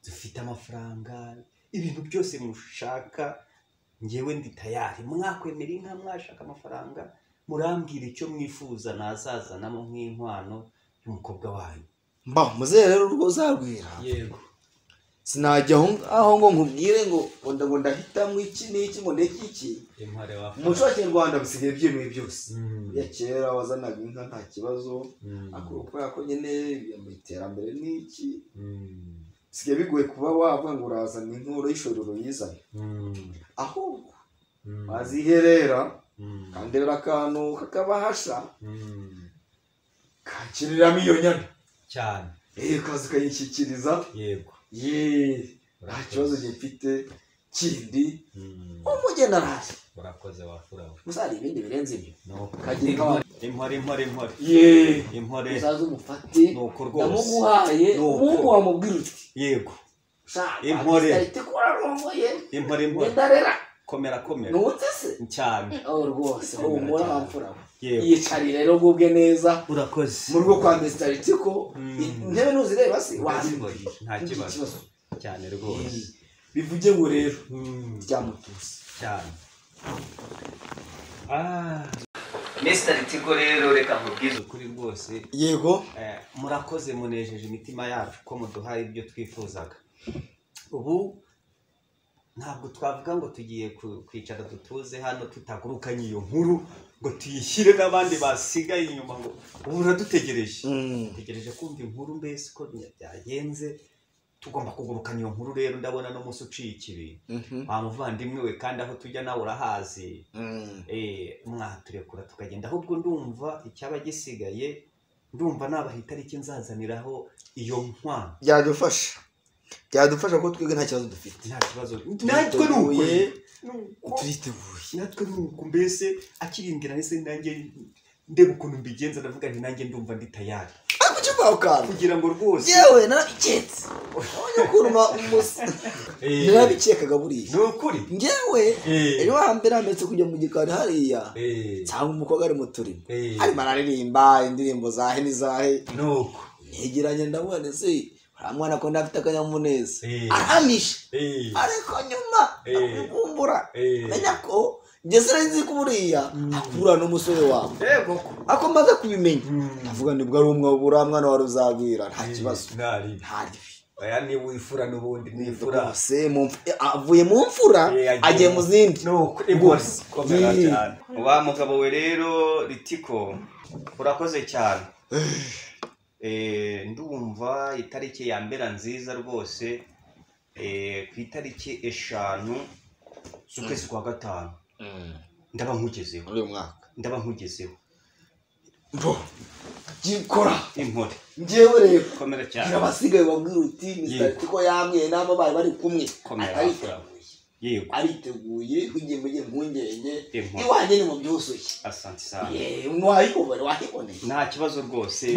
Speaker 7: dufite amafaranga ibintu byose mushaka ngewe ndi tayari mwakwemera inka mwashaka amafaranga murambwira icyo mwifuza nazazanamo nk'inkwano y'umukobwa wanyu
Speaker 3: muze rero urwo uzarwira
Speaker 7: yego
Speaker 3: sinajya aho ngo nkubwire ngo ndahitamo iki n'iki ngo ndeke iki umuco wa kinyarwanda bisigaye byemewe byose ya kera wazanaga inka nta kibazo kubera ko nyine mu iterambere n'iki bisigaye bigoye kuba wavuga ngo urazana inkuru y'ishorero yizanye ahubwo waziherera kandebera akantu kakabahasha kakiriramo iyo nyana
Speaker 7: cyane
Speaker 3: kazi kayishyikiriza
Speaker 7: yego
Speaker 3: nta kibazo gifite kindi umugeni araje
Speaker 7: urakoze wafuraho
Speaker 3: gusa hari ibindi birenze ibyo
Speaker 7: impore
Speaker 3: uzaze umufate ndamuguhaye umuhungu wamubwira uti
Speaker 7: yego
Speaker 3: impore ndarera
Speaker 7: komera
Speaker 3: nutse se
Speaker 7: cyane
Speaker 3: rwose humura wamfura yicari rero gubwe neza
Speaker 7: urakoze
Speaker 3: mu rugo kwa Mr. Ritiko intebe ntuzireba se
Speaker 7: nta kibazo cyane rwose
Speaker 3: bivuge ngo rero ryamutuse
Speaker 7: cyane Mr. Ritiko rero reka nkubwize ukuri rwose
Speaker 3: yego
Speaker 7: murakoze munejeje imitima yacu ko muduhaye ibyo twifuzaga. Ubu ntabwo twavuga ngo tugiye kwicara dutuze hano tutagurukanye iyo nkuru ngo tuyishyire n'abandi basigaye inyuma ngo ubu uradutegereje tegereje kumva inkuru mbese ko byagenze tugomba kugurukana iyo nkuru. Rero ndabona n'umunsi uciye ikibi wa muvandimwe we kandi aho tujya nawe urahazi mwaturekura tukagenda ahubwo ndumva icyaba gisigaye ndumva nabaha itariki nzazaniraho iyo nkwano
Speaker 3: byadufasha ko twebwe nta kibazo dufite
Speaker 7: nta kibazo natwe nukuye
Speaker 3: turiteguye
Speaker 7: natwe nuku mbese akirindira nese nanjye ndeba ukuntu mbigenza ndavuga nti nanjye ndumva ndi tayari
Speaker 3: kugira ngo
Speaker 7: rwose
Speaker 3: yewe narabiketse kuruma nirabikekaga buriya
Speaker 7: ni ukuri
Speaker 3: ngewe ejo hambere ametse kujya mu gikari hariya cyangwa umukobwa ari mu turimo arimo araririmba indirimbo zahe n'izahe
Speaker 7: nuko
Speaker 3: ntegeranye ndabona se mwana ko ndafite akanyamuneza aramisha ariko nyuma akumbura menya ko ngeze nzi ko buriya akura n'umusore wawe ako maze kubimenya ndavuga nibwo ari umwe mwana wari uzagwira nta kibazo
Speaker 7: ntari aya ni wifura n'ubundi nifura
Speaker 3: se avuye mu mfura agiye mu zindi
Speaker 7: nuko ibose komera cyane wa mugabo we rero Ritiko urakoze cyane ndumva itariki ya mbere nziza rwose ku itariki 5 z'ukwezi kwa 5 ndaba nkugezeho
Speaker 3: uyu mwaka
Speaker 7: ndaba nkugezeho
Speaker 3: bro gikora
Speaker 7: inkore
Speaker 3: ngewe rero
Speaker 7: komera cyane
Speaker 3: abasigaye babwira uti Mr. Tiko yamwe n'abo bari kumwe
Speaker 7: yego
Speaker 3: ariteguye kugiye mu mpungenge iwanjye ni mu byuzuye
Speaker 7: asante sana
Speaker 3: wahiboneye
Speaker 7: nta kibazo rwose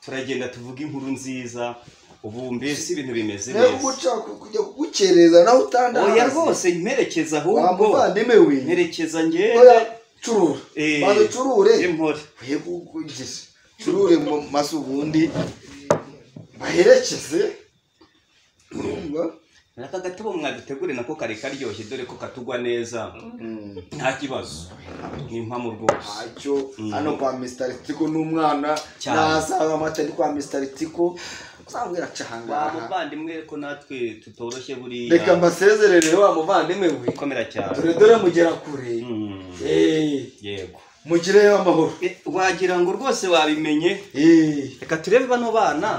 Speaker 7: turagenda tuvuga inkuru nziza ubu mbese ibintu bimeze
Speaker 3: neza guca kujya kugukereza nawe utandaza
Speaker 7: oya rwose mperekeza ahubwo
Speaker 3: wamuvandime we
Speaker 7: mperekeza ngende
Speaker 3: curura banze curure
Speaker 7: impore
Speaker 3: uye kugize curure mu maso ubundi baherekeze urumva
Speaker 7: naka gatabo mwadutegure nako kare karyoshye dore ko katugwa neza nta kibazo n'impamo rwose
Speaker 3: acyo hano kwa Mr. Tiko n'umwana nasanga amatari kwa Mr. Tiko uzambwira cahanga
Speaker 7: muvandimwe ko natwe tutoroshye buri
Speaker 3: reka mbasezerere wa muvandimwe we
Speaker 7: komera cyane
Speaker 3: dore mugera kure
Speaker 7: yego
Speaker 3: mugire amahoro
Speaker 7: wagira ngo rwose wabimenye reka turebe bano bana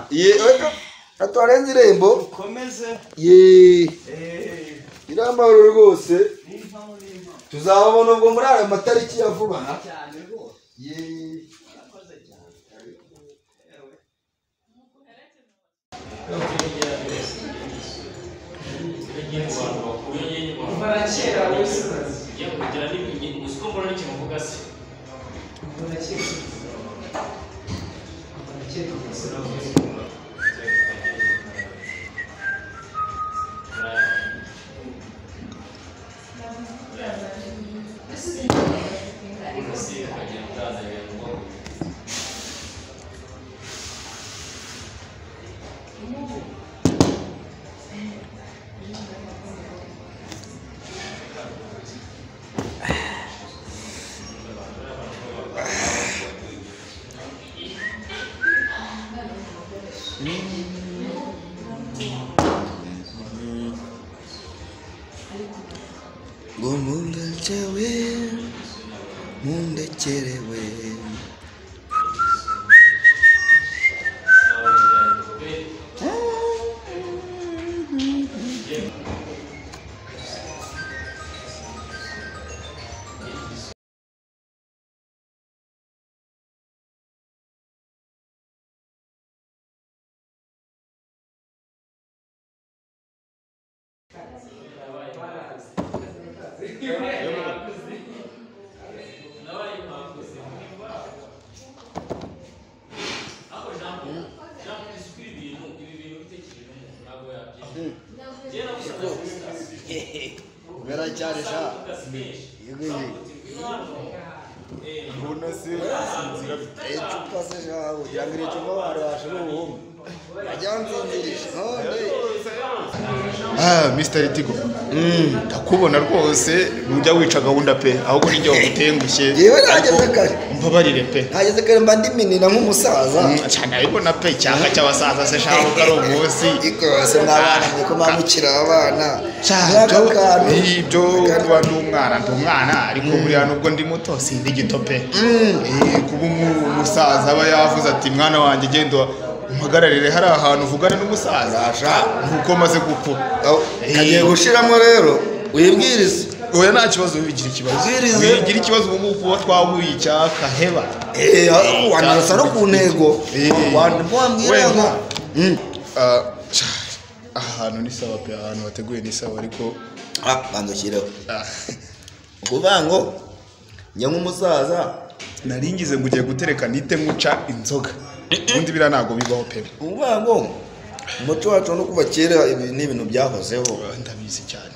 Speaker 3: atwarenze irembo
Speaker 7: ukomeze
Speaker 3: iramahoro rwose tuzabona ubwo muri aya matariki ya vuba
Speaker 7: cyane rwose
Speaker 3: mundecherewe Beracharisha yego Buno si echupa se jawo yangire chupa warashe ubu ajyanzinzirisha
Speaker 8: Mr. Tiko ndakubona rwose nujya wica gahunda pe ahubwo nijye wagutengushye
Speaker 3: yewe nageze kare
Speaker 8: mbabarire pe
Speaker 3: nageze kare mbandiminira nk'umusaza
Speaker 8: cyane ariko na pe cyanga cy'abasaza se shaho karo umunsi
Speaker 3: ikose n'abana niko mamukira abana
Speaker 8: ibyo kuba ndumwana ariko buriya nubwo ndi muto sindi gito pe kuba umusaza aba yavuze ati mwana wanjye genda umuhagararire hari ahantu uvugana n'umusaza nuko maze gukura
Speaker 3: kagiye gushiramo rero uyibwirize
Speaker 8: oya nta kibazo bigira ikibazo bigira ikibazo ubu ngubu twahuye icyaka heba
Speaker 3: wanarasa no ku ntego wambwira ngo
Speaker 8: ahantu ni sawa pe ahantu wateguye ni sawa ariko
Speaker 3: bandushyireho ukuvuga ngo njye nk'umusaza
Speaker 8: naringize ngo ugiye gutereka nite nkuca inzoga ubundi bira ntago bibaho pe
Speaker 3: ukuvuga ngo umuco wacu no kuva kera ibi ni ibintu byahozeho
Speaker 8: ndabizi cyane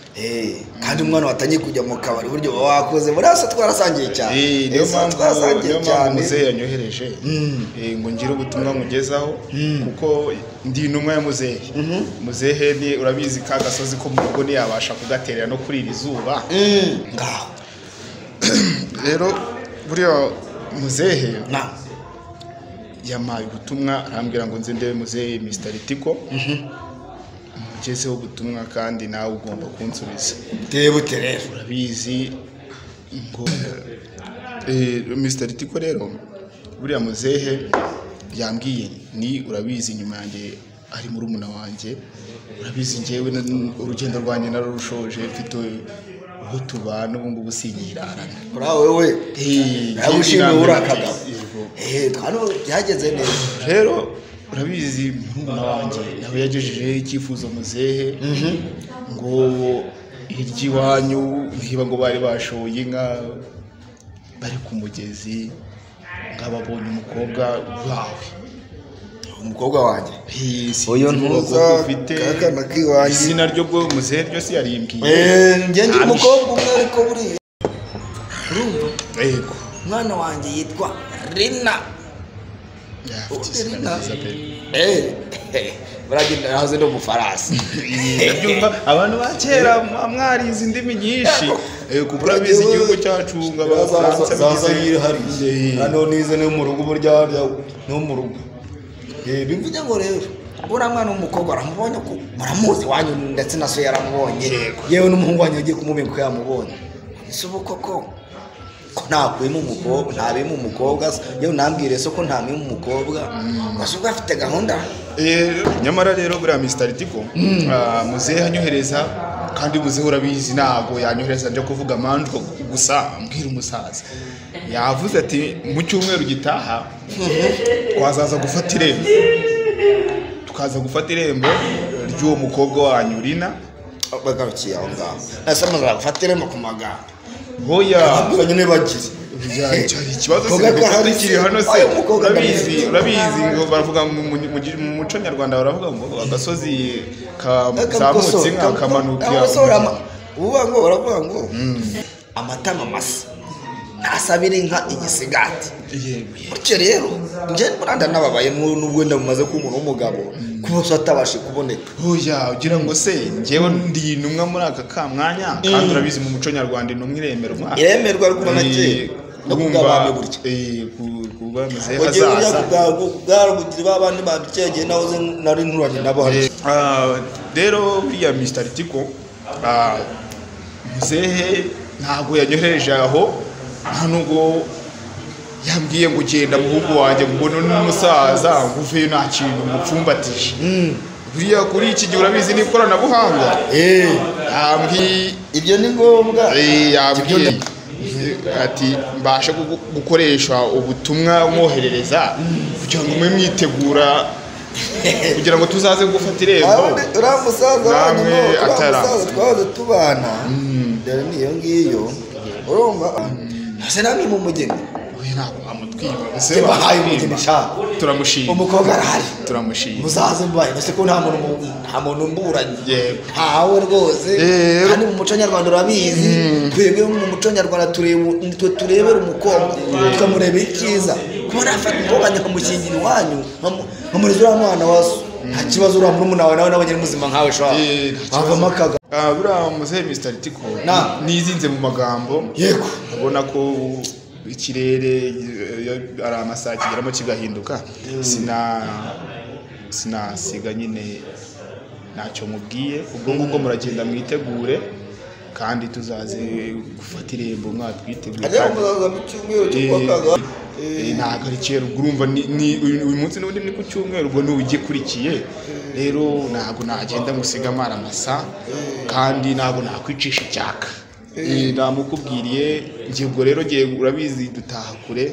Speaker 3: kandi umwana watangiye kujya mu kabari buryo wakoze muri asa twarasangiye cyane
Speaker 8: niyo mpamvu muzehe yanyohereje ngo ngire ubutumwa nkugezaho kuko ndi intumwa ya muzehe muzehe ni urabizi ka gasozi ko mu rugo ntiyabasha kugaterera no kuri iri zuba
Speaker 3: ngaho
Speaker 8: rero buriya muzehe yampaye ubutumwa arambwira ngo nze ndebe muzehe Mr. Ritiko mugezeho ubutumwa kandi nawe ugomba kunsubiza
Speaker 3: tebute rero
Speaker 8: urabizi ngo Mr. Ritiko rero buriya muzehe yambwiye ni urabizi nyuma yanjye ari muri umuna wanjye urabizi njyewe urugendo rwanjye narushoje mfite aho tubana ubu ngubu sinyirarana
Speaker 3: urawe we yagushimiye urakagabo twano byageze neza
Speaker 8: rero urabizi umuna wanjye nawe yagejeje icyifuzo muzehe ngo iry'iwanyu niba ngo bari bashoye inka bari ku mugezi ngababonye umukobwa wawe
Speaker 3: umukobwa wanjye
Speaker 8: uyu ntuza kakana kiwanjye izina ryo bwo muzehe ryo si yarimbwiye
Speaker 3: ngenge umukobwa umwe ariko buriya
Speaker 8: urumva yego
Speaker 3: umwana wanjye yitwa Rina baragenda haze no mufarasi
Speaker 8: abantu ba kera mwarize indimi nyinshi kuko urabizi igihugu cyacu ng'abafaransa
Speaker 3: bize hari hano nize no mu rugo burya no mu rugo bivuze ngo rero ura mwana w'umukobwa aramubonye ko muramuzi wanyu ndetse na so yaramubonye yewe n'umuhungu wanyu yagiye kumubika ko yamubonye ese ubu koko ko ntakwimo umukobwa ntabimo umukobwa yewe nambwire so ko ntamimo umukobwa basubwa afite gahunda
Speaker 8: nyamara rero buriya Mr. Ritiko muzehe anyohereza kandi muzehe urabizi ntago yanyohereza nje kuvuga manjwa gusa mbwira umusaza yavuze ati mu cyumweru gitaha twazaza gufata irembo tukaza gufata irembo ry'uwo mukobwa wanyu Rina
Speaker 3: bagarukiye aho ngaho nasamaza gufata irembo ku magambo
Speaker 8: hoya
Speaker 3: abanye ne bagize
Speaker 8: cyari ikibazo kiri hano se urabizi ngo baravuga mu muco nyarwanda baravuga ngo agasozi kazamutse nk'akamanuka
Speaker 3: uvuga ngo baravuga ngo amatama masa ntasabire inka igisigati bityo rero nje muranda nababaye n'ubwo ndamumaze ko umuntu w'umugabo kuba atabashe kuboneka
Speaker 8: hoya ugira ngo se njyewe ndi intumwa muri aka kamwanya kandi urabizi mu muco nyarwanda intumwa
Speaker 3: iremerwa rw'umuntu ake no kugabana buryo
Speaker 8: kuba muzehe hazaza
Speaker 3: bwarugira babandi babicegeye naho nari nturanye nabo
Speaker 8: rero buriya Mr. Ritiko muzehe ntabwo yanyohereje aho nta nubwo yambwiye ngo ugenda muhungu wanjye ngo ubone n'umusaza ngo uveyo nta kintu mupfumbatije buriya kuri iki gihe urabizi n'ikoranabuhanga
Speaker 3: ibyo ni ngombwa
Speaker 8: yambwiye ati mbashe gukoresha ubutumwa mwoherereza kugira ngo mwe mwitegura kugira ngo tuzaze gufata irembo
Speaker 3: uriya musaza namwe twahoze tubana dore niyo ngiyo urumva ese namwe mu mugeni
Speaker 8: ntabwo amutwima
Speaker 3: ese bahaye umugeni sha
Speaker 8: turamushima
Speaker 3: umukobwa arahari
Speaker 8: turamushima
Speaker 3: muzaze mbaye ese ko nta muntu mburanye ntawe rwose kandi mu muco nyarwanda urabizi twebwe mu muco nyarwanda turebera umukobwa tukamurebera icyiza kubona afata umukobwa nkamushyingira iwanyu nkamureza uriya mwana waso nta kibazo uriya murumuna wawe nawe n'abanyari muzima nkawe shwa wavamo akaga
Speaker 8: buriya muzehe Mr. Ritiko nizinze mu magambo
Speaker 3: yego
Speaker 8: ubona ko ikirere ari amasaha kigeramo kigahinduka sinasiga nyine ntacyo mubwiye ubwo ngubwo muragenda mwitegure kandi tuzaze gufata irembo mwatwiteguye ntabwo ari kera ubwo urumva uyu munsi n'ubundi ni ku cyumweru ubwo n'ugikurikiye rero ntabwo nagenda musiga amaramasa kandi ntabwo nakwicisha icyaka namukubwiriye ubwo rero urabizi dutaha kure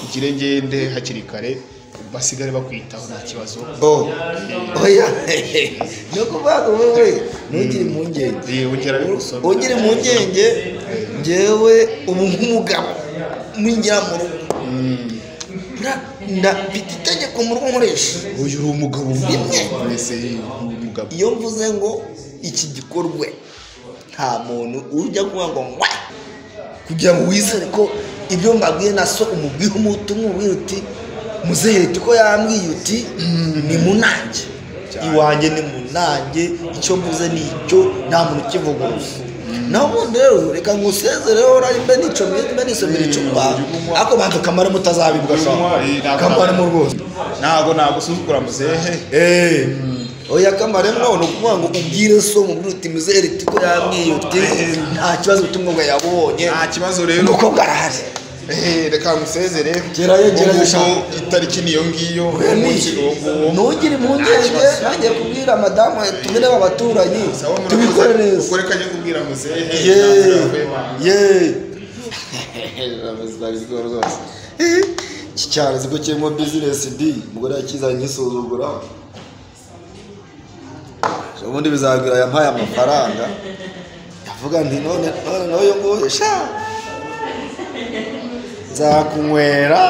Speaker 8: ugire ngende hakiri kare basigare bakwitaho nta kibazo
Speaker 3: oya no kuvuga wowe ntugire impungenge ugire impungenge njyewe ubu nk'umugabo mwinjira mu rugo
Speaker 9: mfite itegeko mu rugo nkoresha.
Speaker 8: uyu uri umugabo wese umugabo.
Speaker 9: Iyo mvuze ngo iki gikorwe nta muntu ujya kuvuga ngo ngwa kugira ngo wizere ko ibyo mbabwiye na so umubwiye umutumwa umubwira uti muzehe ko yambwiye uti ni munange iwanjye ni munange icyo mvuze ni icyo nta muntu ukivuguruza. naho ubundi rero reka ngusezereho mbe nisomera icupa ariko banza kamare mutazabibwa shaka kamaremo rwose
Speaker 8: ntago usuzugura muzehe.
Speaker 9: oya kamare mwaho ni ukuvuga ngo ubwire so mu bruti muzehe ko yambwiye uti nta kibazo utumwe ngo yabonye
Speaker 8: nta kibazo rero
Speaker 9: nuko garahari.
Speaker 8: reka ngusezere
Speaker 9: gerayo
Speaker 8: itariki niyo ngiyo
Speaker 9: ntugire impungenge nanjye kubwira madamu tumene abaturanyi tubikore neza
Speaker 8: ukore kajya kubwira muzehe
Speaker 9: iki cyaro ziko kirimo business D umugore yakizanye nk'isuzugura ubundi bizagira yampaye amafaranga ndavuga nti none noyo ngo sha nzakunywera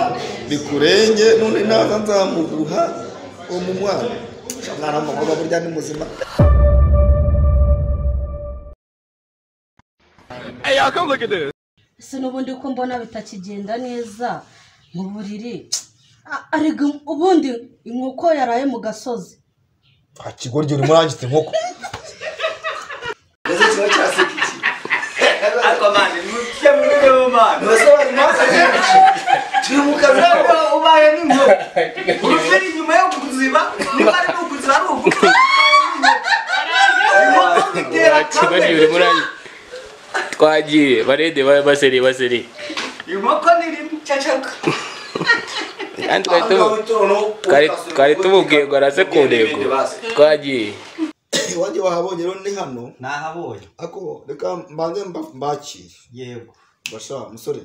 Speaker 9: bikurenge none naza nzamuguha mu mwana mwana w'umukobwa burya ni muzima.
Speaker 1: ese n'ubundi ko mbona bitakigenda neza mu buriri arega ubundi inkoko yaraye mu gasozi
Speaker 9: akigoryo uri murangitse inkoko
Speaker 4: akomane mutye mu mana
Speaker 9: basabari maka turi mu kazi
Speaker 4: ubaye n'ingo uruferi nyuma yo kuziba niba ari ukuziba ari ukuziba
Speaker 10: twagiye barede baseri
Speaker 4: inkoko niri cacaka
Speaker 10: kari tumubwiye ngo araze ku ntego twagiye
Speaker 9: iwanjye wahabonye rero ni hano
Speaker 7: nahabonye
Speaker 9: ako reka mbanze mbakire.
Speaker 7: yego
Speaker 9: basha musore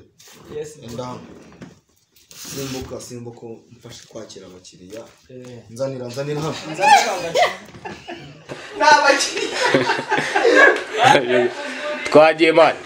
Speaker 9: ndaho simbuka mfashe kwakira abakiriya nzanira hano
Speaker 10: twagiye mani